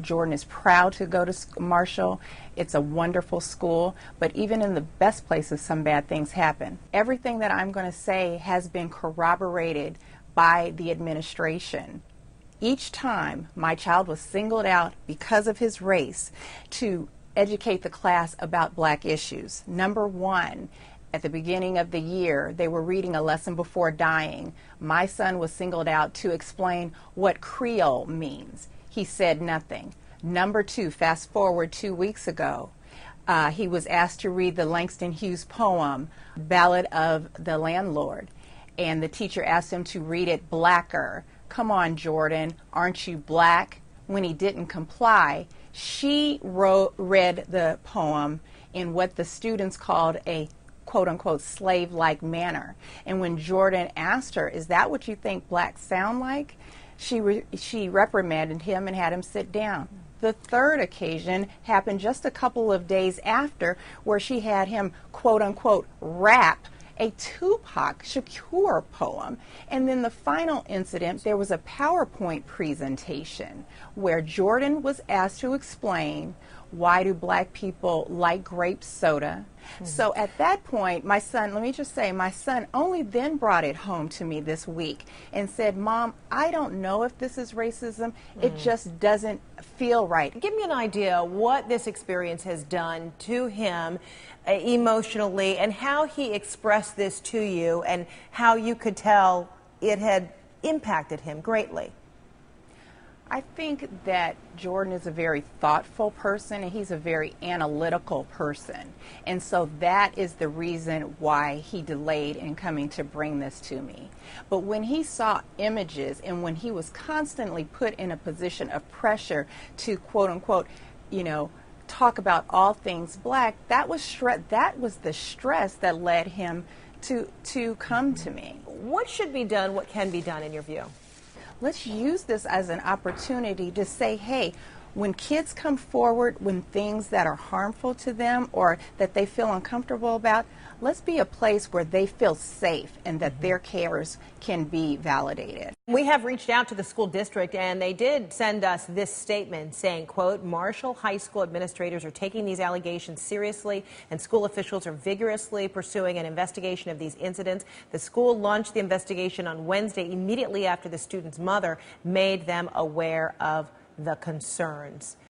Jordan is proud to go to Marshall. It's a wonderful school, but even in the best places, some bad things happen. Everything that I'm going to say has been corroborated by the administration. Each time my child was singled out because of his race to educate the class about black issues. Number one, at the beginning of the year, they were reading A Lesson Before Dying. My son was singled out to explain what Creole means. He said nothing. Number two, fast forward 2 weeks ago, he was asked to read the Langston Hughes poem, Ballad of the Landlord, and the teacher asked him to read it blacker. Come on, Jordan, aren't you black? When he didn't comply, she read the poem in what the students called a quote-unquote slave-like manner. And when Jordan asked her, is that what you think blacks sound like? She reprimanded him and had him sit down. The third occasion happened just a couple of days after, where she had him quote-unquote rap a Tupac Shakur poem. And then the final incident, there was a PowerPoint presentation where Jordan was asked to explain, why do black people like grape soda? So at that point, my son, let me just say, my son only then brought it home to me this week and said, Mom, I don't know if this is racism. It just doesn't feel right. Give me an idea what this experience has done to him emotionally, and how he expressed this to you, and how you could tell it had impacted him greatly. I think that Jordan is a very thoughtful person, and he's a very analytical person. And so that is the reason why he delayed in coming to bring this to me. But when he saw images, and when he was constantly put in a position of pressure to quote unquote, you know, talk about all things black, that was the stress that led him to come to me. What should be done? What can be done in your view? Let's use this as an opportunity to say, hey, when kids come forward when things that are harmful to them or that they feel uncomfortable about, let's be a place where they feel safe and that their cares can be validated. We have reached out to the school district, and they did send us this statement saying, quote, Marshall High School administrators are taking these allegations seriously, and school officials are vigorously pursuing an investigation of these incidents. The school launched the investigation on Wednesday, immediately after the student's mother made them aware of the concerns.